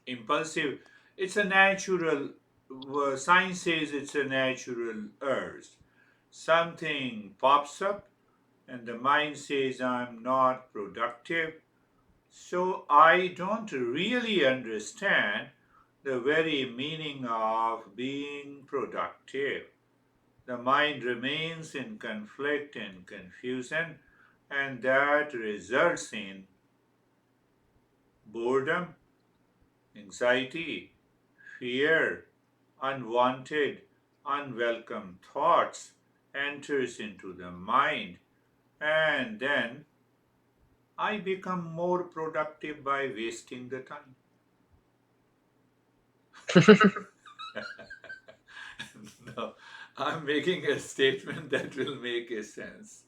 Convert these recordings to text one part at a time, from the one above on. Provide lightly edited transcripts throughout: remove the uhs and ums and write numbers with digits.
Impulsive, it's a natural, science says it's a natural urge. Something pops up, and the mind says, I'm not productive. So I don't really understand the very meaning of being productive. The mind remains in conflict and confusion, and that results in boredom, anxiety, fear, unwanted, unwelcome thoughts enters into the mind, and then I become more productive by wasting the time. No, I'm making a statement that will make a sense.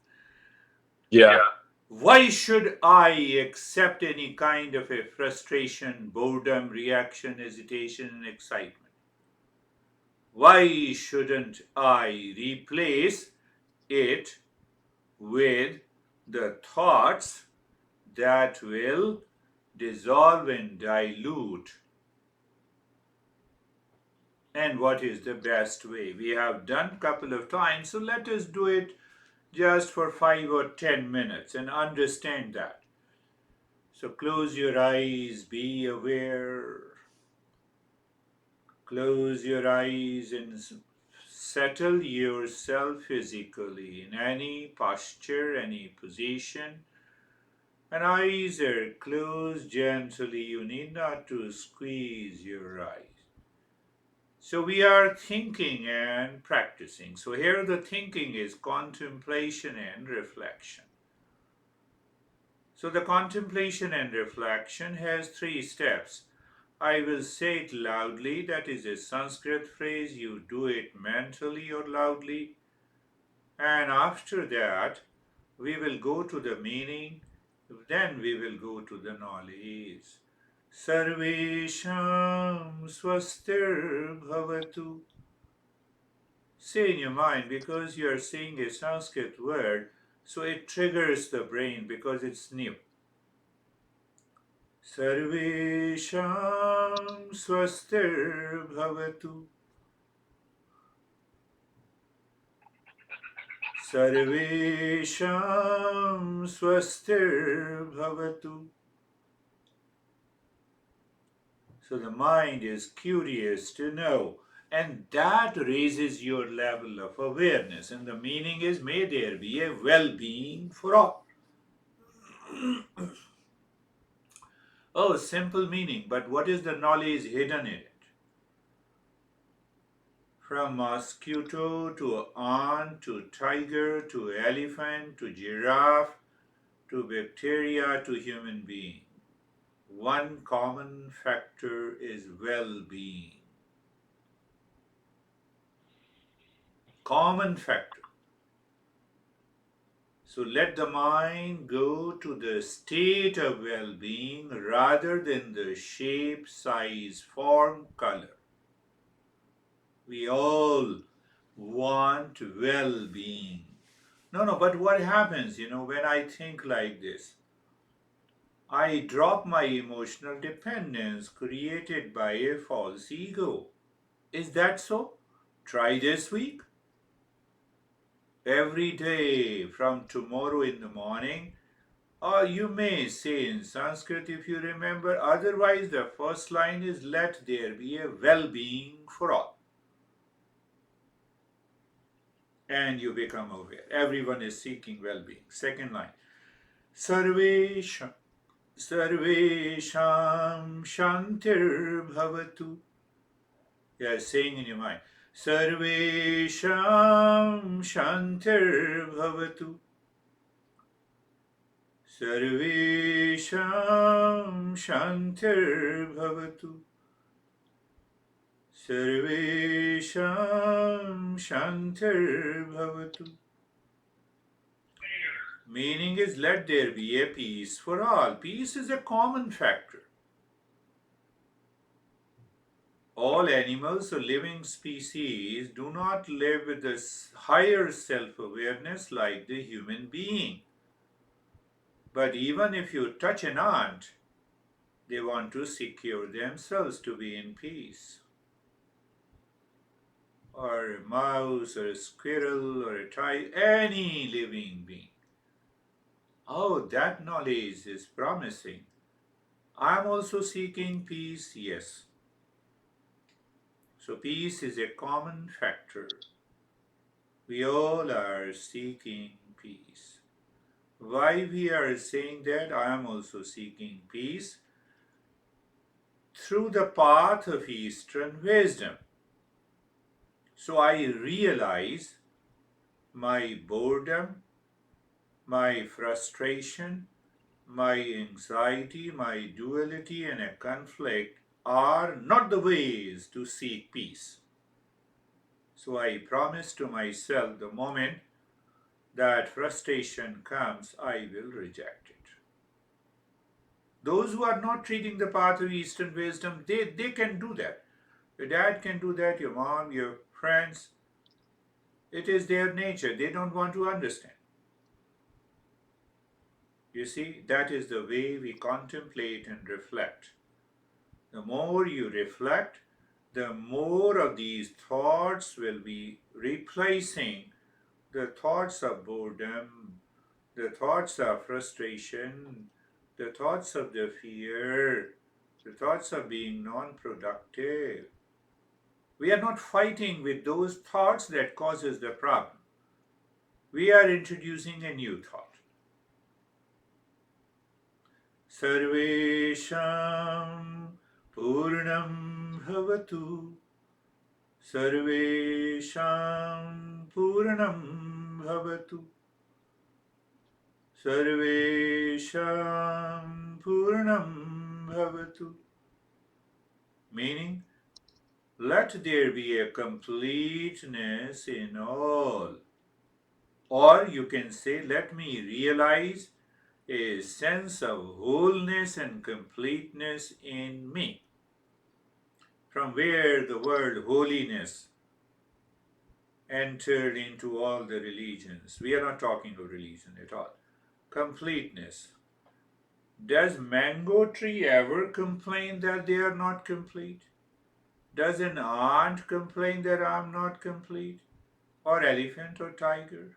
Yeah. Why should I accept any kind of a frustration, boredom, reaction, hesitation, and excitement? Why shouldn't I replace it with the thoughts that will dissolve and dilute? And what is the best way? We have done couple of times, so let us do it just for 5 or 10 minutes and understand that. So close your eyes, be aware. Close your eyes and settle yourself physically in any posture, any position. And eyes are closed gently. You need not to squeeze your eyes. So we are thinking and practicing. So here the thinking is contemplation and reflection. So the contemplation and reflection has three steps. I will say it loudly, that is a Sanskrit phrase, you do it mentally or loudly, and after that we will go to the meaning, then we will go to the knowledge. Sarvesham swastir bhavatu. Say in your mind, because you are saying a Sanskrit word, so it triggers the brain because it's new. Sarvesham swastir bhavatu. Sarvesham swastir bhavatu. So the mind is curious to know, and that raises your level of awareness. And the meaning is, may there be a well being for all. Oh, simple meaning, but what is the knowledge hidden in it? From mosquito to ant to tiger to elephant to giraffe to bacteria to human being. One common factor is well being. Common factor. So let the mind go to the state of well being rather than the shape, size, form, color. We all want well being. No, but what happens, when I think like this? I drop my emotional dependence created by a false ego. Is that so? Try this week. Every day from tomorrow in the morning, or you may say in Sanskrit if you remember, otherwise, the first line is let there be a well being for all. And you become aware. Everyone is seeking well being. Second line, Sarvesham, Sarvesham Shantir Bhavatu. You are saying in your mind, Sarvesham Shantir Bhavatu. Sarvesham Shantir Bhavatu. Sarvesham Shantir Bhavatu. Meaning is let there be a peace for all. Peace is a common factor. All animals or living species do not live with this higher self awareness like the human being. But even if you touch an ant, They want to secure themselves to be in peace. Or a mouse, or a squirrel, or a tiger, any living being. Oh, that knowledge is promising. I'm also seeking peace, yes. So, peace is a common factor. We all are seeking peace. Why we are saying that? I am also seeking peace through the path of Eastern wisdom. So I realize my boredom, my frustration, my anxiety, my duality, and a conflict are not the ways to seek peace. So I promise to myself the moment that frustration comes, I will reject it. Those who are not treating the path of Eastern wisdom, they can do that. Your dad can do that, your mom, your friends. It is their nature. They don't want to understand. You see, that is the way we contemplate and reflect. The more you reflect, the more of these thoughts will be replacing the thoughts of boredom, the thoughts of frustration, the thoughts of the fear, the thoughts of being non productive. We are not fighting with those thoughts that causes the problem. We are introducing a new thought. Sarvesham Purnam Bhavatu. Sarvesham Purnam Bhavatu. Sarvesham Purnam Bhavatu. Meaning, let there be a completeness in all. Or you can say, let me realize a sense of wholeness and completeness in me. From where the word holiness entered into all the religions. We are not talking of religion at all. Completeness. Does mango tree ever complain that they are not complete? Does an ant complain that I'm not complete? Or elephant or tiger?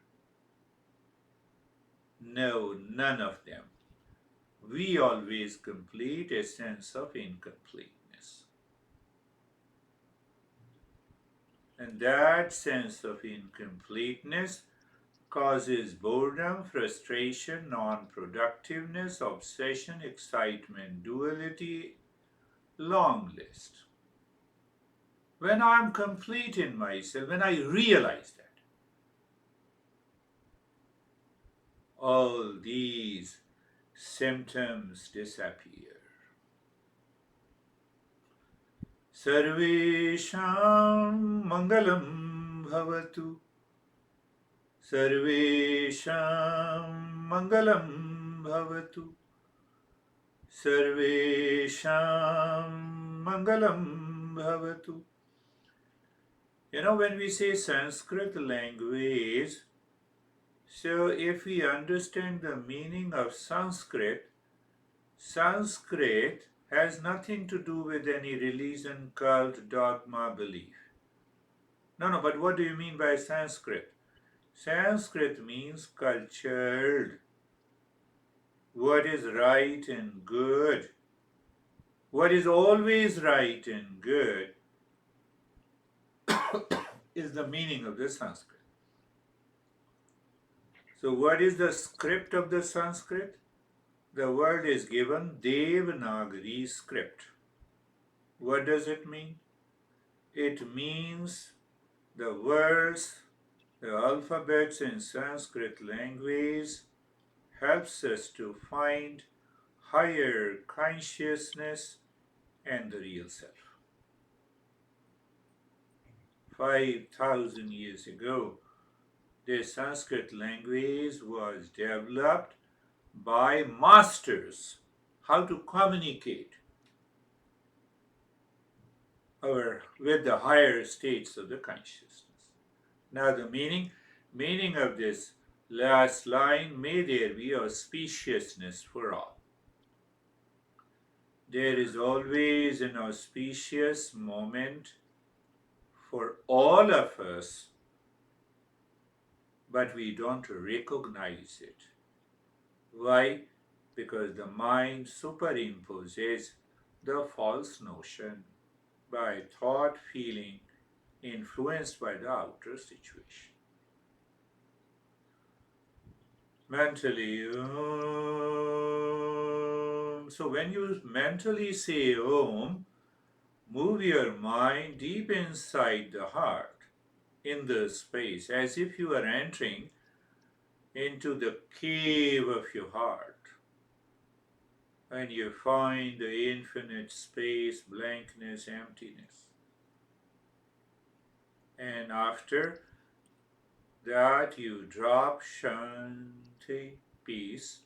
No, none of them. We always complete a sense of incompleteness. And that sense of incompleteness causes boredom, frustration, non productiveness, obsession, excitement, duality, long list. When I'm complete in myself, when I realize that, all these symptoms disappear. Sarvesham Mangalam Bhavatu. Sarvesham Mangalam Bhavatu. Sarvesham Mangalam Bhavatu. You know, when we say Sanskrit language, so if we understand the meaning of Sanskrit, Sanskrit has nothing to do with any religion, cult, dogma, belief. No, but what do you mean by Sanskrit? Sanskrit means cultured. What is right and good, what is always right and good, is the meaning of the Sanskrit. So, what is the script of the Sanskrit? The word is given Devanagari script. What does it mean? It means the words, the alphabets in Sanskrit language helps us to find higher consciousness and the real self. 5,000 years ago, the Sanskrit language was developed by masters how to communicate with the higher states of the consciousness. Now the meaning of this last line, may there be auspiciousness for all. There is always an auspicious moment for all of us, but we don't recognize it. Why? Because the mind superimposes the false notion by thought, feeling, influenced by the outer situation. Mentally, Om. So when you mentally say Om, move your mind deep inside the heart, in the space, as if you are entering into the cave of your heart. And you find the infinite space, blankness, emptiness. And after that, you drop Shanti, peace,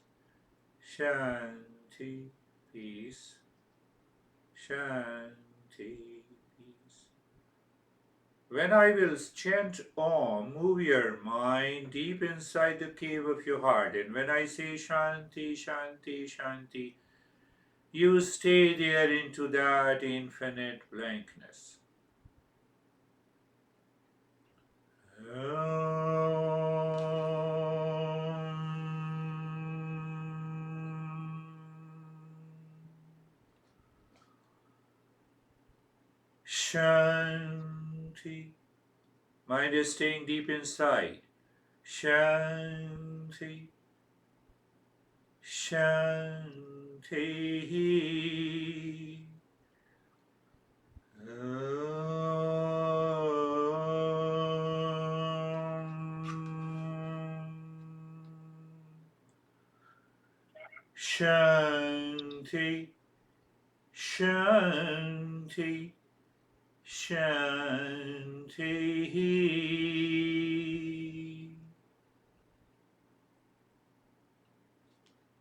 Shanti, peace, Shanti, peace. When I will chant Om, move your mind deep inside the cave of your heart. And when I say Shanti, Shanti, Shanti, you stay there into that infinite blankness. Shanti. Mind is staying deep inside. Shanti. Shanti. Shanti, Shanti, Shanti.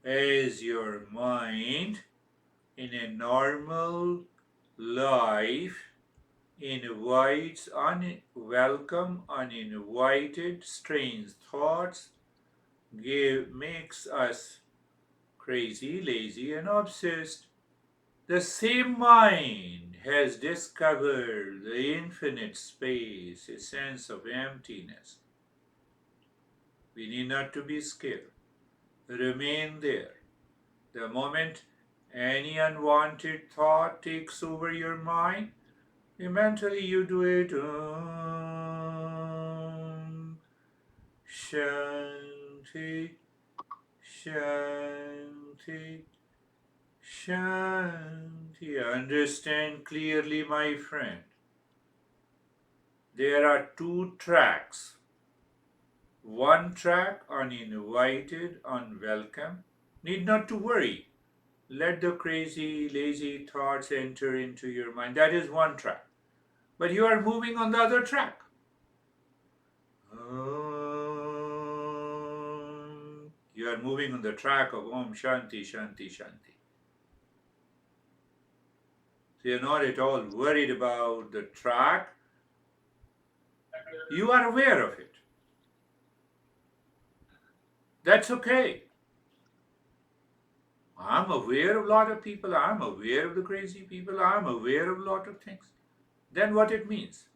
As your mind in a normal life invites unwelcome, uninvited, strange thoughts, makes us crazy, lazy, and obsessed. The same mind has discovered the infinite space, a sense of emptiness. We need not to be scared. Remain there. The moment any unwanted thought takes over your mind, mentally you do it. Shanti, Shanti, Shanti. Understand clearly, my friend. There are two tracks. One track, uninvited, unwelcome. Need not to worry. Let the crazy, lazy thoughts enter into your mind. That is one track. But you are moving on the other track. You are moving on the track of Om Shanti, Shanti, Shanti. So you're not at all worried about the track. You are aware of it. That's okay. I'm aware of a lot of people. I'm aware of the crazy people. I'm aware of a lot of things. Then what it means?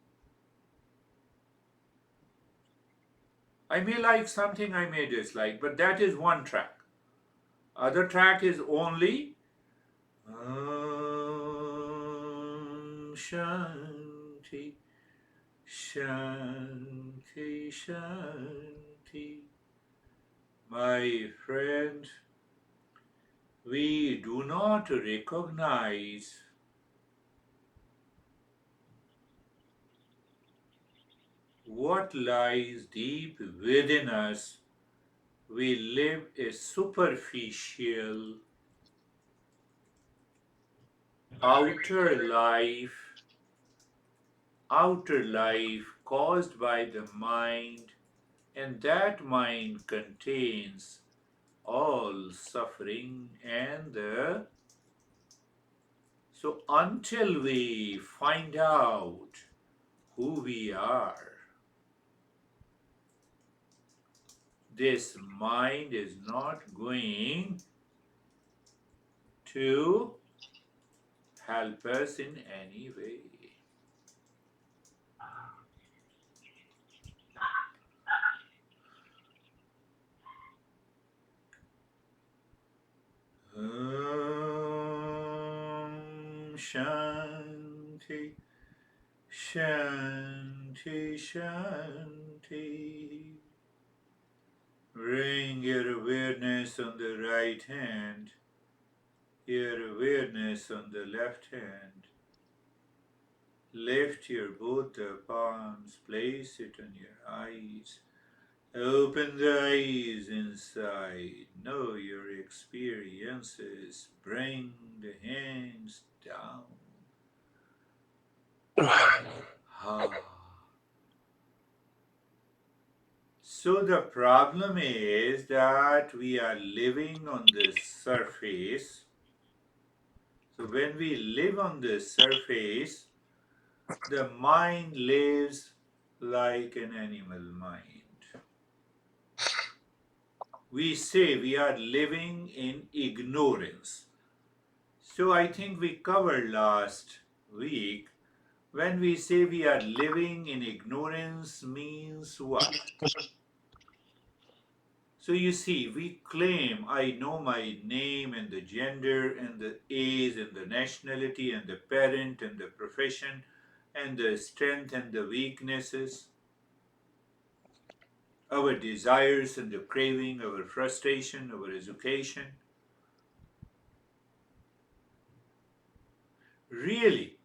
I may like something, I may dislike, but that is one track. Other track is only Shanti, Shanti, Shanti. My friend, we do not recognize what lies deep within us. We live a superficial outer life, outer life caused by the mind, and that mind contains all suffering and the so until we find out who we are, this mind is not going to help us in any way. Shanti, Shanti, Shanti. Bring your awareness on the right hand, your awareness on the left hand. Lift your both the palms, place it on your eyes. Open the eyes inside. Know your experiences. Bring the hands down. Ah. So the problem is that we are living on this surface. So when we live on this surface, the mind lives like an animal mind. We say we are living in ignorance. So I think we covered last week, when we say we are living in ignorance means what? So you see, we claim I know my name and the gender and the age and the nationality and the parent and the profession and the strength and the weaknesses, our desires and the craving, our frustration, our education. Really,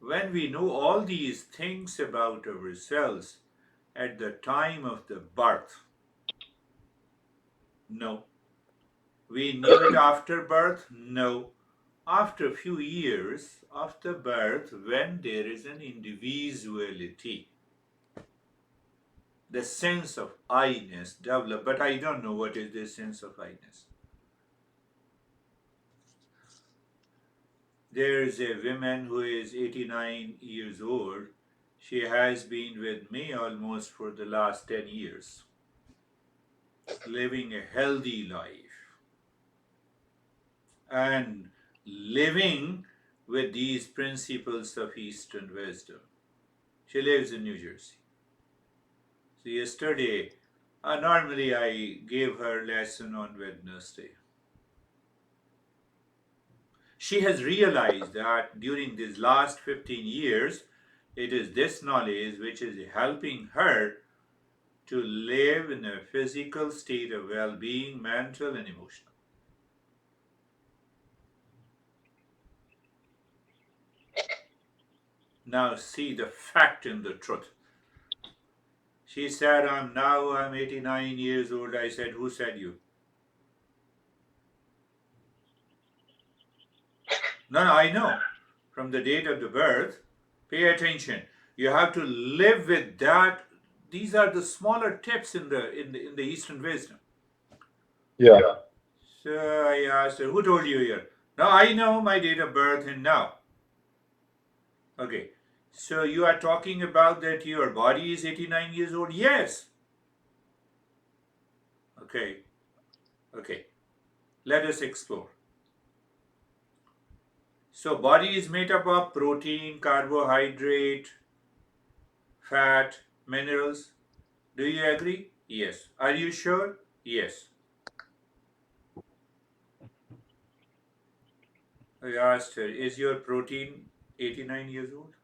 when we know all these things about ourselves at the time of the birth, no. We knew it after birth, no. After a few years after birth, when there is an individuality, the sense of I-ness develop, but I don't know what is this sense of I-ness. There is a woman who is 89 years old. She has been with me almost for the last 10 years, living a healthy life and living with these principles of Eastern wisdom. She lives in New Jersey. So yesterday, normally I gave her lesson on Wednesday. She has realized that during these last 15 years, it is this knowledge which is helping her to live in a physical state of well-being, mental and emotional. Now see the fact and the truth. She said, I'm 89 years old. I said, who said you? No, no, I know. From the date of the birth, pay attention. You have to live with that. These are the smaller tips in the Eastern wisdom. Yeah. So I asked her, who told you here? Now I know my date of birth and now. Okay. So you are talking about that your body is 89 years old? Yes. Okay. Okay. Let us explore. So body is made up of protein, carbohydrate, fat, minerals. Do you agree? Yes. Are you sure? Yes. I asked her, is your protein 89 years old?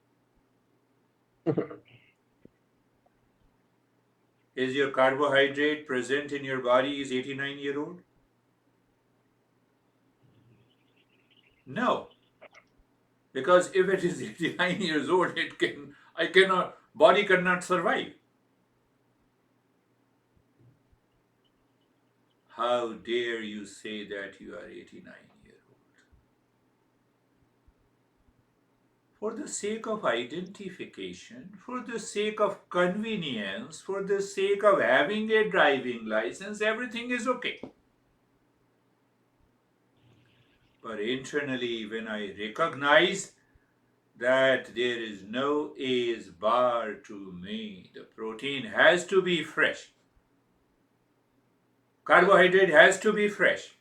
Is your carbohydrate present in your body is 89-year-old? No. Because if it is 89 years old, body cannot survive. How dare you say that you are 89-year-old? For the sake of identification, for the sake of convenience, for the sake of having a driving license, everything is okay. But internally, when I recognize that there is no age bar to me, the protein has to be fresh, carbohydrate has to be fresh,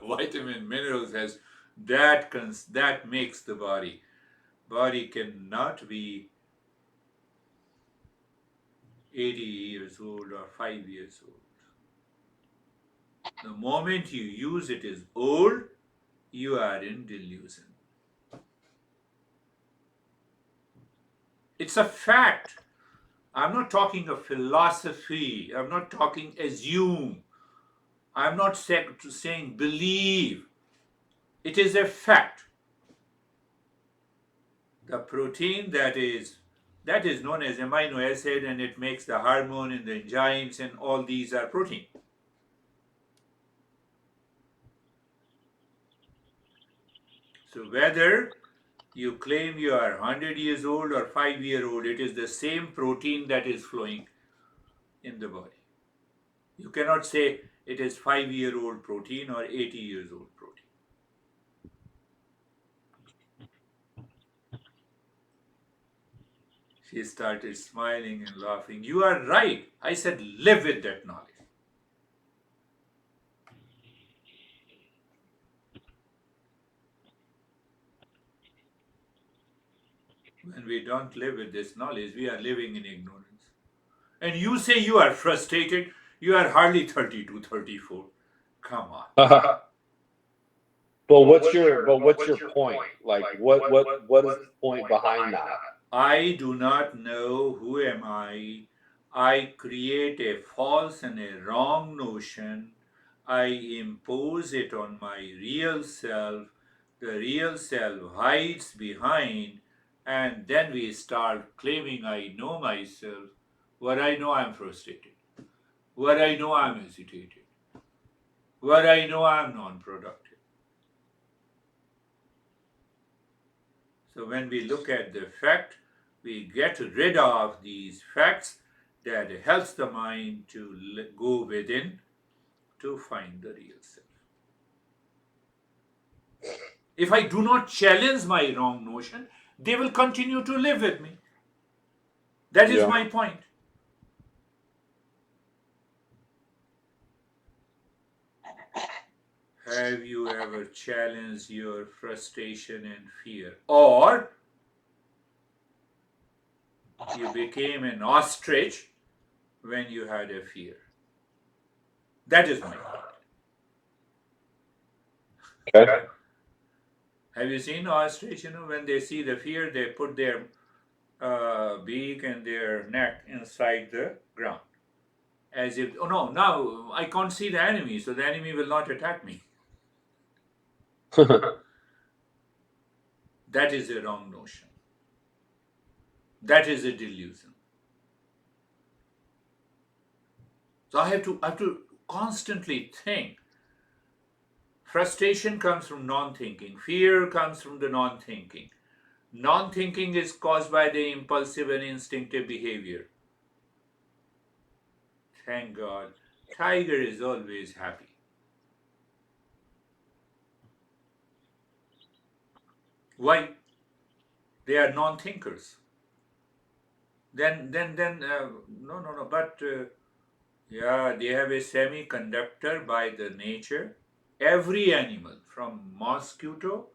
vitamin, minerals has That makes the body. Body cannot be 80 years old or 5 years old. The moment you use it is old, you are in delusion. It's a fact. I'm not talking of philosophy. I'm not talking assume. I'm not saying believe. It is a fact. The protein that is known as amino acid, and it makes the hormone and the enzymes, and all these are protein. So whether you claim you are 100 years old or 5-year old, it is the same protein that is flowing in the body. You cannot say it is 5-year old protein or 80 years old protein. She started smiling and laughing. You are right. I said, live with that knowledge. When we don't live with this knowledge, we are living in ignorance. And you say you are frustrated. You are hardly 32, 34. Come on. But what's your point? Like what is the point behind that? I do not know who am I. I create a false and a wrong notion. I impose it on my real self. The real self hides behind, and then we start claiming I know myself. What I know I'm frustrated. What I know I'm agitated. What I know I'm non productive. So when we look at the fact, we get rid of these facts that helps the mind to go within to find the real self. If I do not challenge my wrong notion, they will continue to live with me. That is Yeah. my point. Have you ever challenged your frustration and fear? Or you became an ostrich when you had a fear? That is my point. Okay. Have you seen ostrich? When they see the fear, they put their beak and their neck inside the ground. As if, oh no, now I can't see the enemy, so the enemy will not attack me. That is a wrong notion. That is a delusion. So I have to constantly think. Frustration comes from non-thinking. Fear comes from the non-thinking. Non-thinking is caused by the impulsive and instinctive behavior. Thank God. Tiger is always happy. Why? They are non-thinkers. Then no, but yeah, they have a semiconductor by the nature. Every animal, from mosquito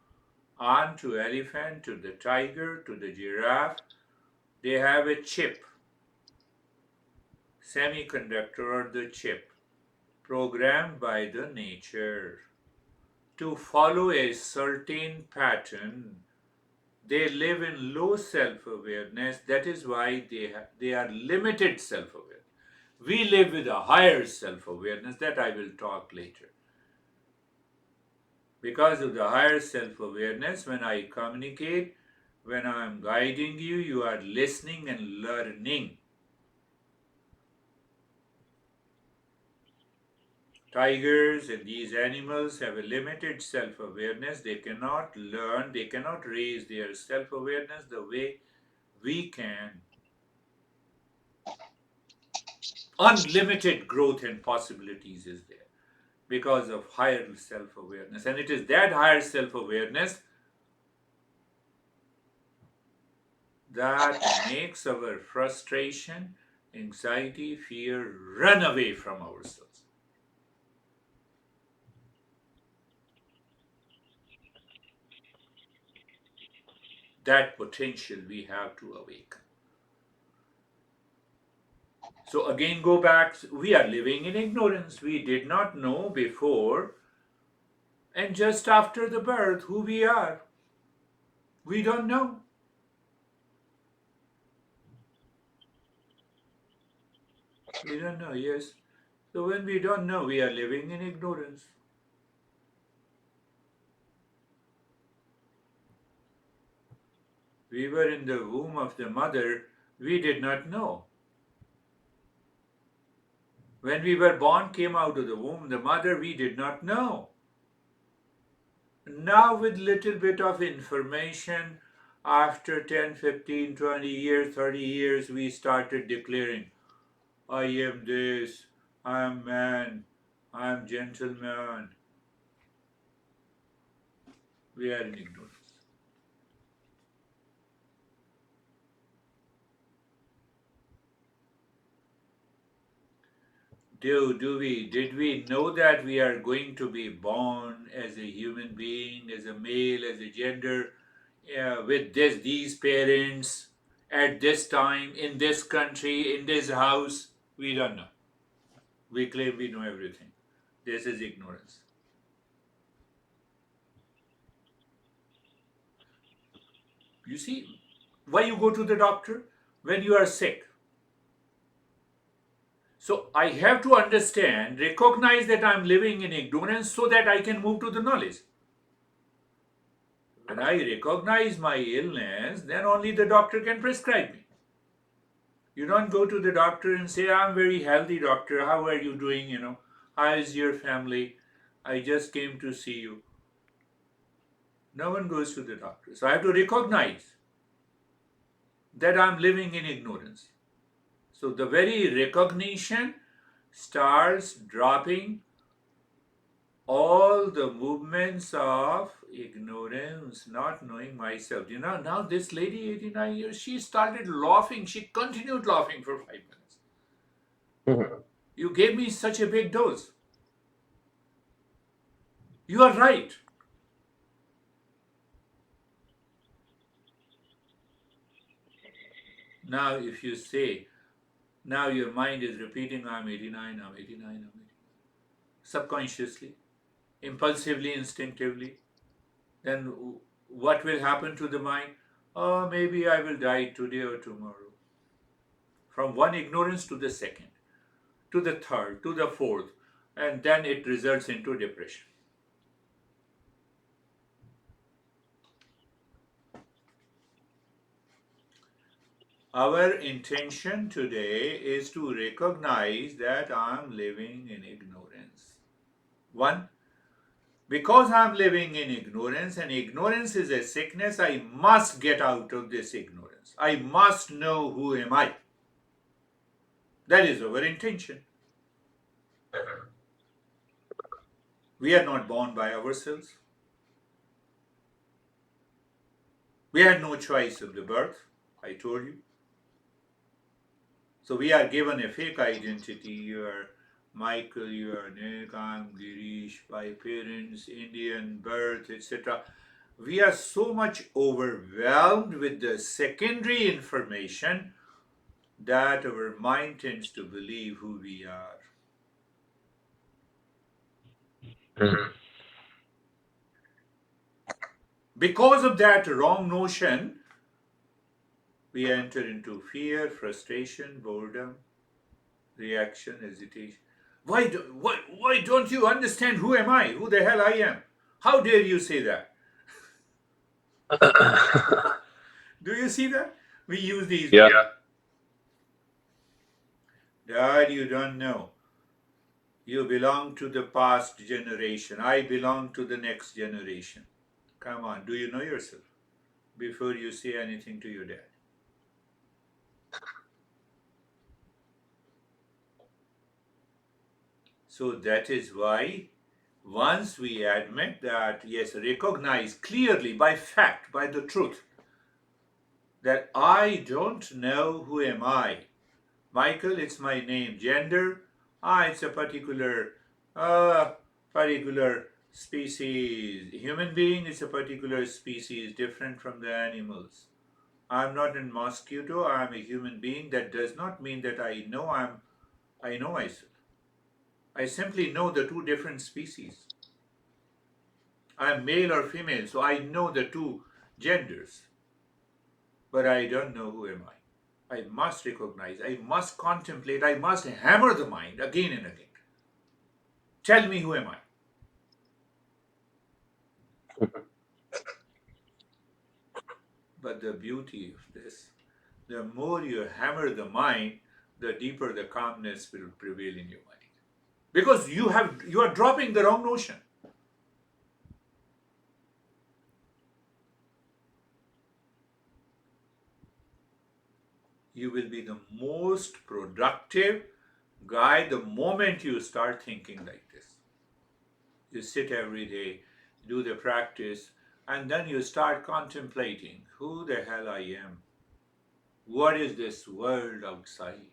on to elephant to the tiger to the giraffe, they have a chip, semiconductor or the chip, programmed by the nature to follow a certain pattern. They live in low self-awareness. That is why they are limited self-awareness. We live with a higher self-awareness that I will talk later. Because of the higher self-awareness, when I communicate, when I am guiding you, you are listening and learning. Tigers and these animals have a limited self-awareness. They cannot learn, they cannot raise their self-awareness the way we can. Unlimited growth and possibilities is there because of higher self-awareness. And it is that higher self-awareness that makes our frustration, anxiety, fear run away from ourselves. That potential we have to awaken. So again, go back. We are living in ignorance. We did not know before and just after the birth who we are. We don't know. We don't know, yes. So when we don't know, we are living in ignorance. We were in the womb of the mother, we did not know. When we were born, came out of the womb, the mother, we did not know. Now, with little bit of information, after 10, 15, 20 years, 30 years, we started declaring, I am this, I am man, I am gentleman. We are in ignorance. Did we know that we are going to be born as a human being, as a male, as a gender, with these parents, at this time, in this country, in this house? We don't know. We claim we know everything. This is ignorance. You see, why you go to the doctor? When you are sick. So I have to understand, recognize that I'm living in ignorance so that I can move to the knowledge. When I recognize my illness, then only the doctor can prescribe me. You don't go to the doctor and say, I'm very healthy, doctor. How are you doing? How is your family? I just came to see you. No one goes to the doctor. So I have to recognize that I'm living in ignorance. So the very recognition starts dropping all the movements of ignorance, not knowing myself. Now this lady, 89 years, she started laughing. She continued laughing for 5 minutes. You gave me such a big dose. You are right. Now, if you say, now your mind is repeating, I'm 89, I'm 89, I'm 89. Subconsciously, impulsively, instinctively, then what will happen to the mind? Oh, maybe I will die today or tomorrow. From one ignorance to the second, to the third, to the fourth, and then it results into depression. Our intention today is to recognize that I'm living in ignorance. One, because I'm living in ignorance and ignorance is a sickness, I must get out of this ignorance. I must know who am I. That is our intention. We are not born by ourselves. We had no choice of the birth, I told you. So we are given a fake identity. You are Michael, you are Nick, I'm Girish, by parents, Indian birth, etc. We are so much overwhelmed with the secondary information that our mind tends to believe who we are. Because of that wrong notion, we enter into fear, frustration, boredom, reaction, hesitation. Why don't you understand who am I? Who the hell I am? How dare you say that? Do you see that? We use these Yeah. words. Dad, you don't know. You belong to the past generation. I belong to the next generation. Come on, do you know yourself before you say anything to your dad? So that is why once we admit that, yes, recognize clearly by fact, by the truth, that I don't know who am I. Michael, it's my name. Gender, it's a particular Species, human being is a particular species different from the animals. I'm not a mosquito, I'm a human being. That does not mean that I know myself. I simply know the two different species. I'm male or female, so I know the two genders, but I don't know who am I. I must recognize, I must contemplate, I must hammer the mind again and again. Tell me who am I? But the beauty of this, the more you hammer the mind, the deeper the calmness will prevail in your mind. Because you are dropping the wrong notion. You will be the most productive guy the moment you start thinking like this. You sit every day, do the practice, and then you start contemplating who the hell I am. What is this world outside?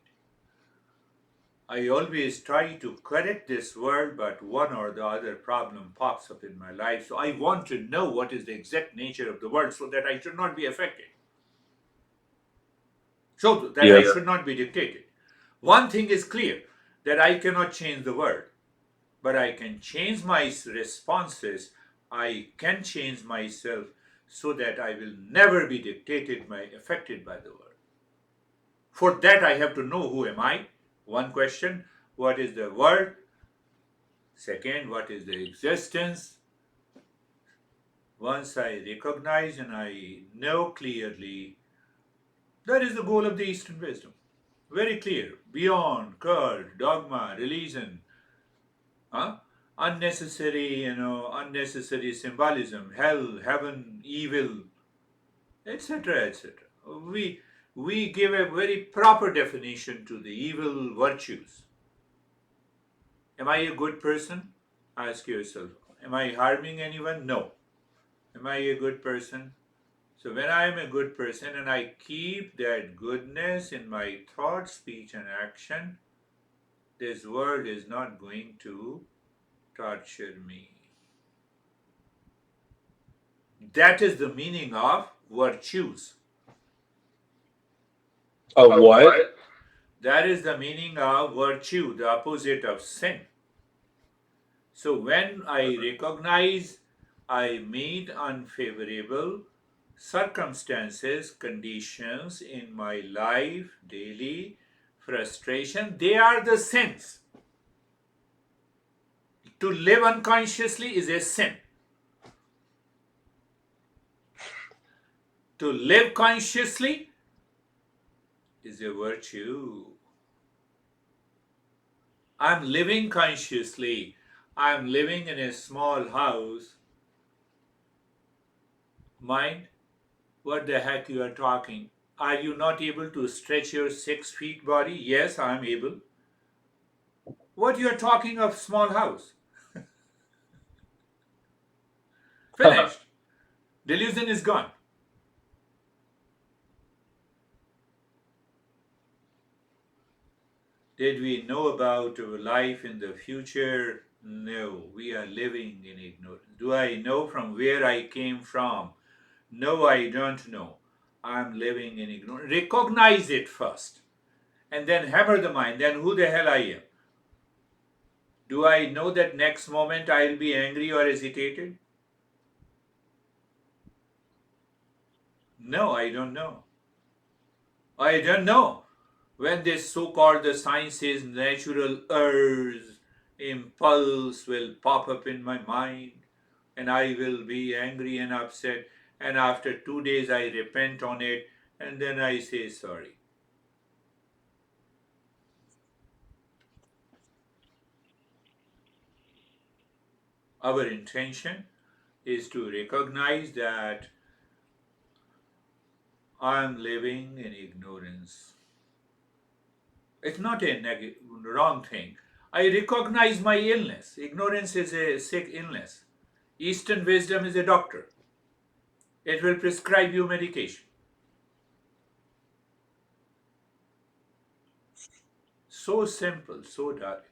I always try to correct this world, but one or the other problem pops up in my life. So I want to know what is the exact nature of the world so that I should not be affected. So that I Yes. should not be dictated. One thing is clear, that I cannot change the world, but I can change my responses. I can change myself so that I will never be dictated by affected by the world. For that I have to know who am I. One question, what is the world? Second, what is the existence? Once I recognize and I know clearly, that is the goal of the Eastern wisdom. Very clear. Beyond cult, dogma, religion, huh? Unnecessary, unnecessary symbolism, hell, heaven, evil, etc., etc. We give a very proper definition to the evil virtues. Am I a good person? Ask yourself. Am I harming anyone? No. Am I a good person? So when I am a good person and I keep that goodness in my thought, speech, and action, this world is not going to torture me. That is the meaning of virtues. Of Of what? what? That is the meaning of virtue, the opposite of sin. So when I recognize I meet unfavorable circumstances, conditions in my life, daily, frustration, they are the sins. To live unconsciously is a sin. To live consciously is a virtue. I'm living consciously. I'm living in a small house. Mind, what the heck you are talking? Are you not able to stretch your 6 feet body? Yes, I am able. What you are talking of small house? Finished. Delusion is gone. Did we know about our life in the future? No, we are living in ignorance. Do I know from where I came from? No, I don't know. I'm living in ignorance. Recognize it first and then hammer the mind. Then who the hell I am? Do I know that next moment I'll be angry or hesitated? No, I don't know. I don't know. When this so-called the science says natural urge, impulse will pop up in my mind and I will be angry and upset, and after 2 days I repent on it and then I say sorry. Our intention is to recognize that I am living in ignorance. It's not a wrong thing. I recognize my illness. Ignorance is a sick illness. Eastern wisdom is a doctor. It will prescribe you medication. So simple, so direct.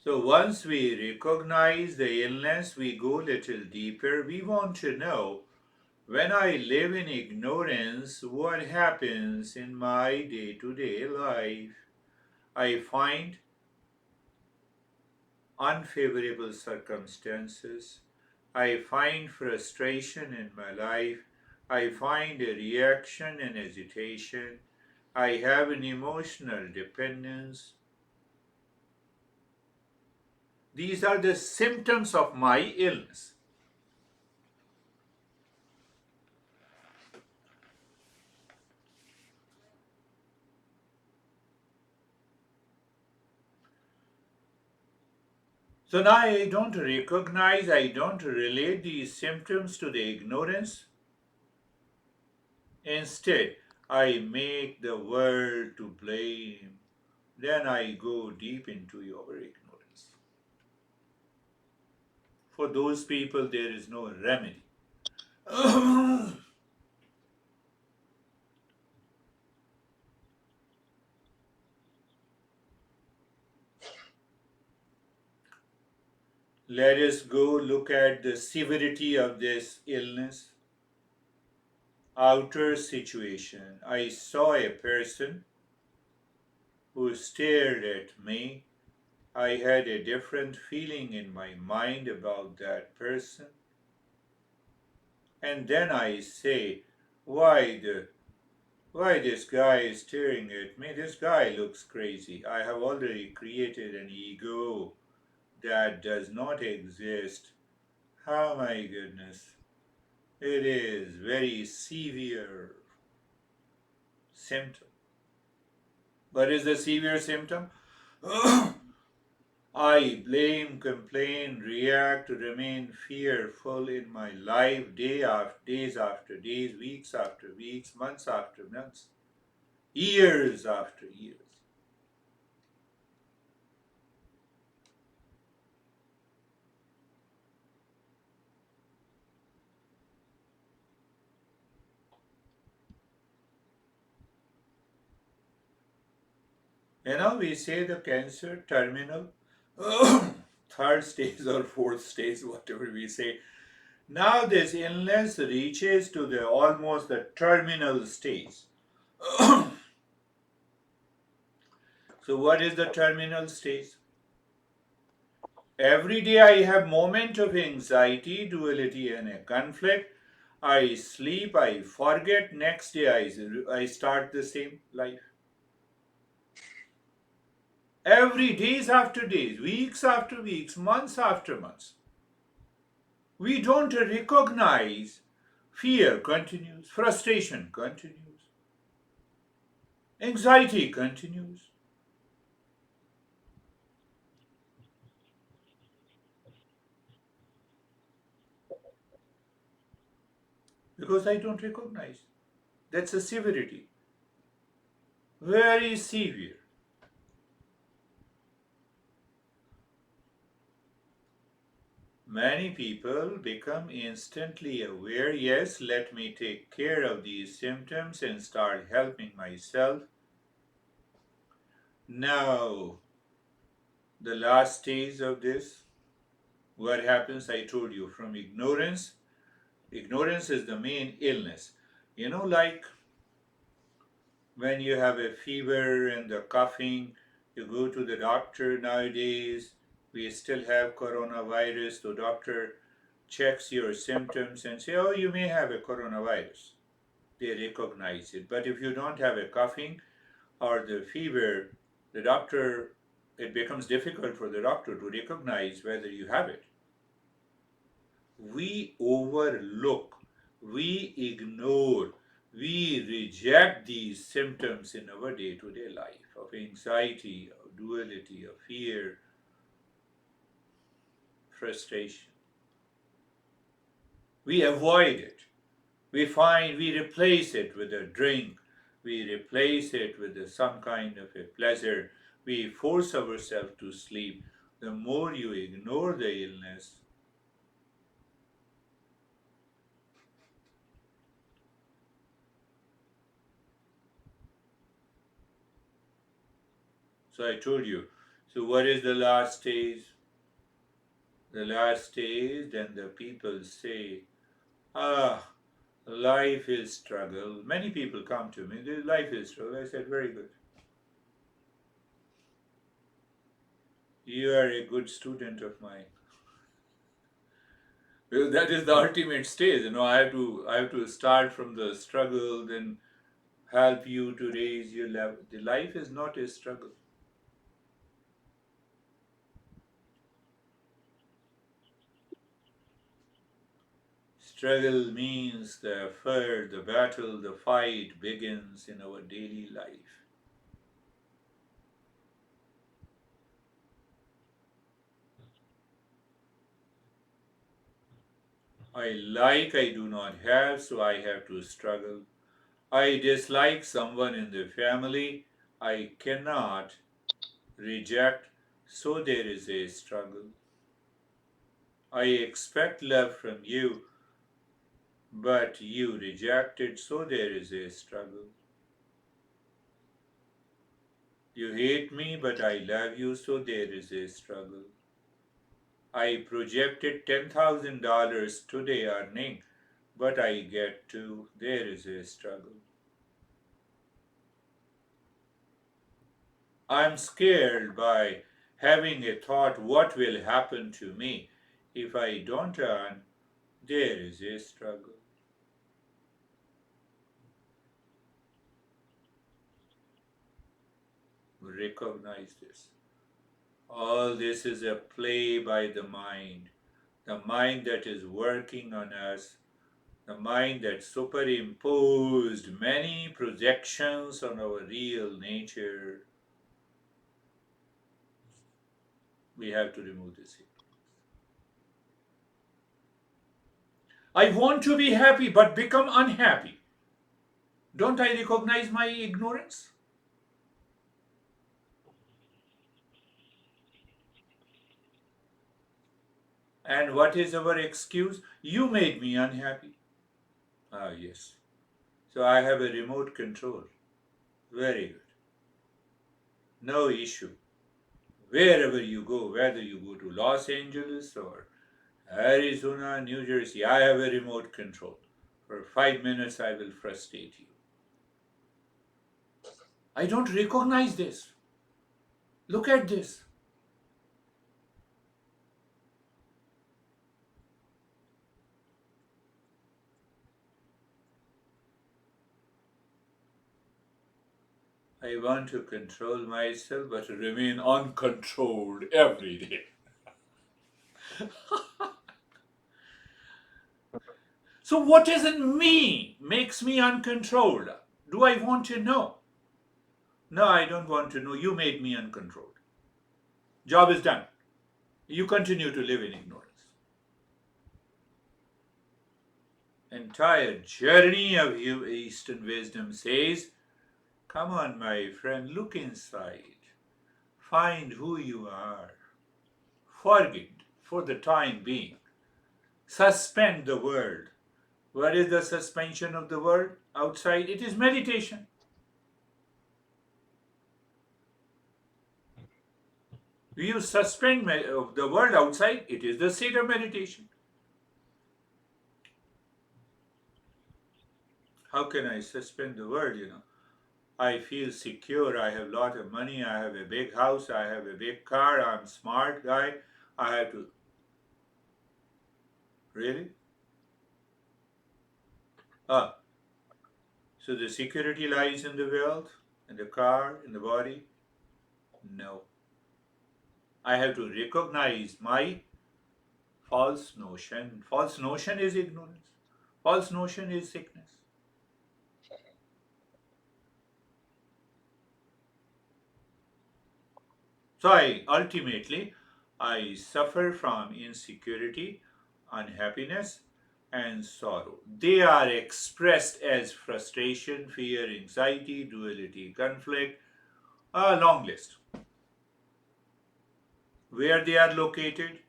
So once we recognize the illness, we go little deeper. We want to know, when I live in ignorance, what happens in my day to day life? I find unfavorable circumstances. I find frustration in my life. I find a reaction and agitation. I have an emotional dependence. These are the symptoms of my illness. So now I don't recognize, I don't relate these symptoms to the ignorance. Instead, I make the world to blame. Then I go deep into your ignorance. For those people, there is no remedy. Let us go look at the severity of this illness. Outer situation. I saw a person who stared at me. I had a different feeling in my mind about that person. And then I say, why this guy is staring at me? This guy looks crazy. I have already created an ego that does not exist. Oh my goodness. It is very severe symptom. What is the severe symptom? I blame, complain, react, remain fearful in my life days after days, weeks after weeks, months after months, years after years. You know, we say the cancer terminal, third stage or fourth stage, whatever we say. Now this illness reaches to the almost the terminal stage. So what is the terminal stage? Every day I have moment of anxiety, duality and a conflict. I sleep, I forget, next day I start the same life. Every days after days, weeks after weeks, months after months. We don't recognize fear continues, frustration continues, anxiety continues because I don't recognize. That's a severity, very severe. Many people become instantly aware, yes, let me take care of these symptoms and start helping myself. Now, the last stage of this, what happens? I told you, from ignorance. Ignorance is the main illness. You know, like when you have a fever and the coughing, you go to the doctor nowadays. We still have coronavirus. The doctor checks your symptoms and say, oh, you may have a coronavirus. They recognize it. But if you don't have a coughing or the fever, the doctor, it becomes difficult for the doctor to recognize whether you have it. We overlook, we ignore, we reject these symptoms in our day to day life of anxiety, of duality, of fear, frustration. We avoid it. We replace it with a drink, we replace it with some kind of a pleasure, we force ourselves to sleep. The more you ignore the illness, so I told you, So, what is the last stage? The last stage, then the people say, ah, life is struggle. Many people come to me, life is struggle. I said, very good. You are a good student of mine. Well, that is the ultimate stage. I have to start from the struggle, then help you to raise your level. The life is not a struggle. Struggle means the effort, the battle, the fight begins in our daily life. I do not have, so I have to struggle. I dislike someone in the family, I cannot reject, so there is a struggle. I expect love from you, but you reject it, so there is a struggle. You hate me, but I love you, so there is a struggle. I projected $10,000 today earning, but I get to, there is a struggle. I'm scared by having a thought what will happen to me if I don't earn, there is a struggle. Recognize this. All this is a play by the mind that is working on us, the mind that superimposed many projections on our real nature. We have to remove this. I want to be happy but become unhappy. Don't I recognize my ignorance? And what is our excuse? You made me unhappy. Ah, yes. So I have a remote control. Very good. No issue. Wherever you go, whether you go to Los Angeles or Arizona, New Jersey, I have a remote control. For 5 minutes, I will frustrate you. I don't recognize this. Look at this. I want to control myself but remain uncontrolled every day. So, what is in me makes me uncontrolled? Do I want to know? No, I don't want to know. You made me uncontrolled. Job is done. You continue to live in ignorance. Entire journey of you Eastern wisdom says, come on, my friend, look inside. Find who you are. Forget for the time being. Suspend the world. What is the suspension of the world outside? It is meditation. You suspend the world outside, it is the state of meditation. How can I suspend the world? I feel secure, I have a lot of money, I have a big house, I have a big car, I'm a smart guy. I have to. Really? Ah, so the security lies in the wealth, in the car, in the body? No. I have to recognize my false notion. False notion is ignorance. False notion is sickness. So I suffer from insecurity, unhappiness, and sorrow. They are expressed as frustration, fear, anxiety, duality, conflict, a long list. Where they are located?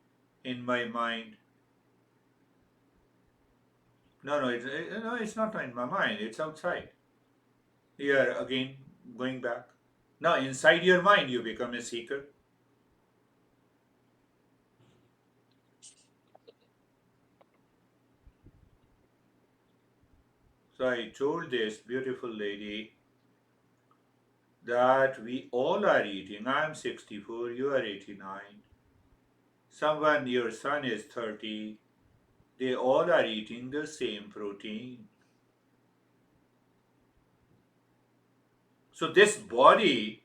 In my mind. No, it's not in my mind, it's outside. Here again, going back. Now, inside your mind, you become a seeker. So I told this beautiful lady that we all are eating. I'm 64, you are 89. Someone, your son is 30. They all are eating the same protein. So this body,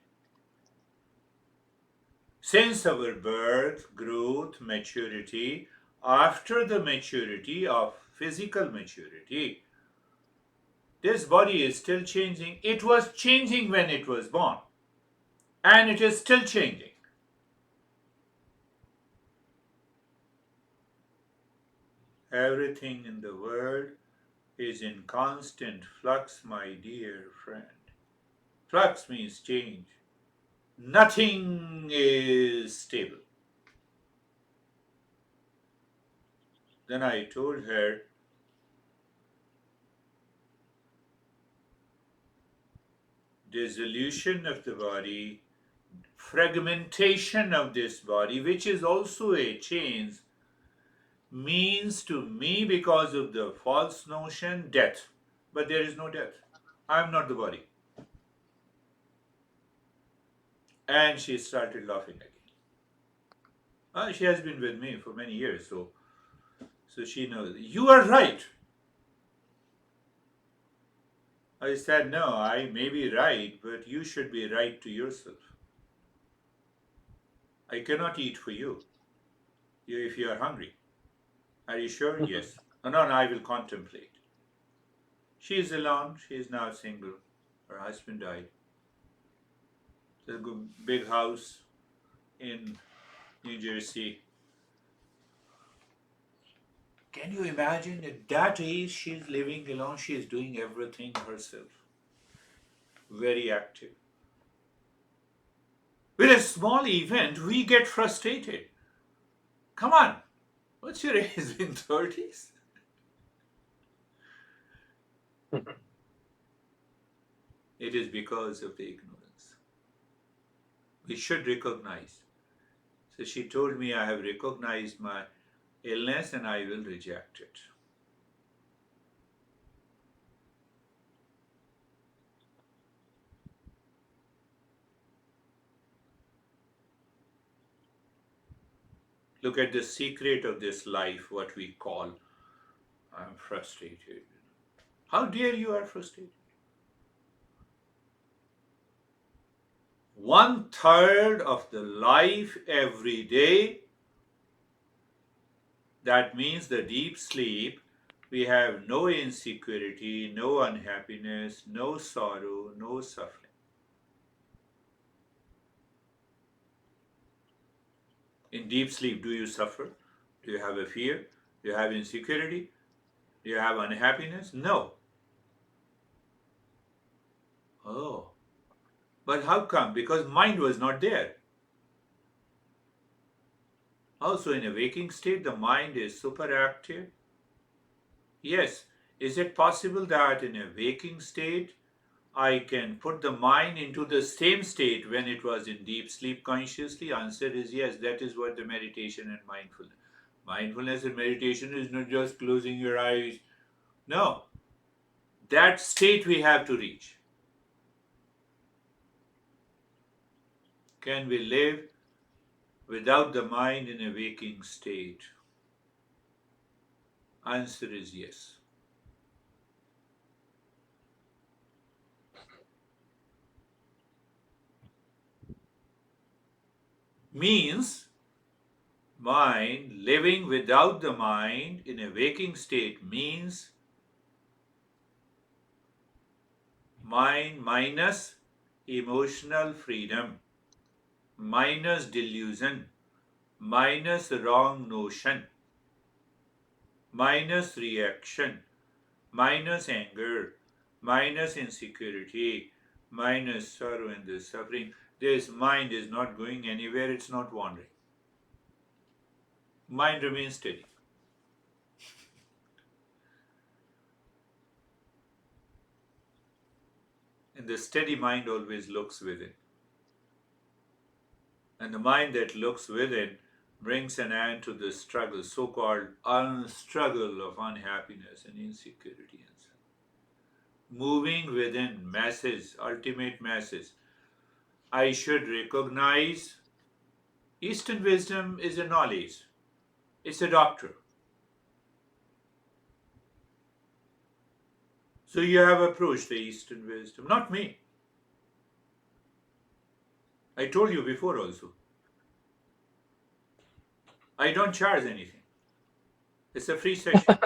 since our birth, growth, maturity, after the maturity of physical maturity, this body is still changing. It was changing when it was born, and it is still changing. Everything in the world is in constant flux, my dear friend. Flux means change. Nothing is stable. Then I told her, dissolution of the body, fragmentation of this body, which is also a change, means to me, because of the false notion, death. But there is no death. I am not the body. And she started laughing again. She has been with me for many years, so she knows. You are right. I said, no, I may be right, but you should be right to yourself. I cannot eat for you if you are hungry. Are you sure? Yes. No, no, no, I will contemplate. She is alone. She is now single. Her husband died. There's a big house in New Jersey. Can you imagine at that age she's living alone? She is doing everything herself. Very active. With a small event, we get frustrated. Come on, what's your age in 30s? It is because of the ignorance. We should recognize. So she told me, I have recognized my illness and I will reject it. Look at the secret of this life, what we call, I'm frustrated. How dare you are frustrated? 1/3 of the life every day, that means the deep sleep, we have no insecurity, no unhappiness, no sorrow, no suffering. In deep sleep, do you suffer? Do you have a fear? Do you have insecurity? Do you have unhappiness? No. Oh. But how come? Because mind was not there. Also, in a waking state, the mind is super active. Yes. Is it possible that in a waking state, I can put the mind into the same state when it was in deep sleep consciously? Answer is yes. That is what the meditation and mindfulness. Mindfulness and meditation is not just closing your eyes. No. That state we have to reach. Can we live without the mind in a waking state? Answer is yes. Means mind, living without the mind in a waking state means mind minus emotional freedom, minus delusion, minus wrong notion, minus reaction, minus anger, minus insecurity, minus sorrow and the suffering. This mind is not going anywhere, it's not wandering. Mind remains steady. And the steady mind always looks within. And the mind that looks within brings an end to the struggle, so called struggle of unhappiness and insecurity and so on. moving within masses, ultimate masses. I should recognize Eastern wisdom is a knowledge, it's a doctor. So you have approached the Eastern wisdom, not me. I told you before also. I don't charge anything. It's a free session.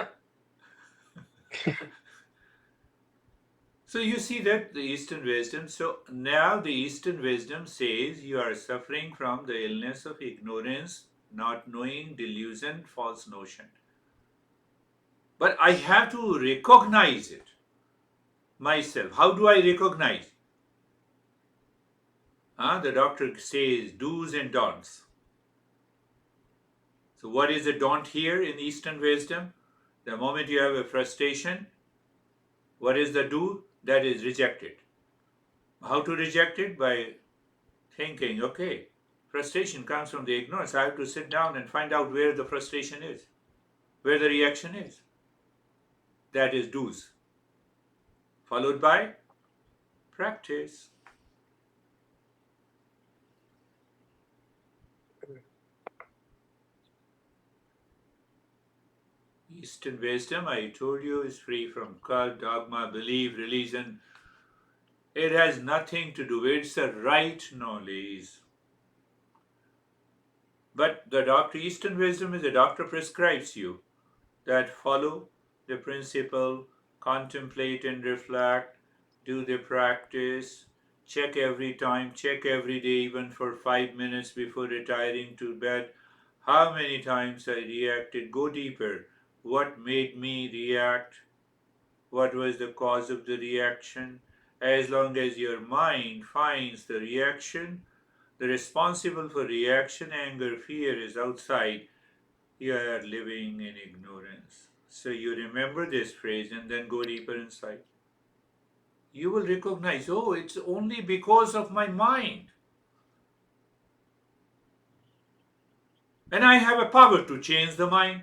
So you see that the Eastern wisdom, so now the Eastern wisdom says you are suffering from the illness of ignorance, not knowing, delusion, false notion. But I have to recognize it myself. How do I recognize? The doctor says do's and don'ts. So what is the don't here in Eastern wisdom? The moment you have a frustration, what is the do? That is reject it. How to reject it? By thinking, okay, frustration comes from the ignorance. I have to sit down and find out where the frustration is, where the reaction is. That is do's. Followed by practice. Eastern wisdom, I told you, is free from cult, dogma, belief, religion. It has nothing to do. It's the right knowledge. But the doctor, Eastern wisdom is a doctor prescribes you that follow the principle, contemplate and reflect, do the practice, check every time, check every day, even for 5 minutes before retiring to bed. How many times I reacted? Go deeper. What made me react? What was the cause of the reaction? As long as your mind finds the reaction, the responsible for reaction, anger, fear is outside, you are living in ignorance. So you remember this phrase and then go deeper inside. You will recognize, oh, it's only because of my mind. And I have a power to change the mind.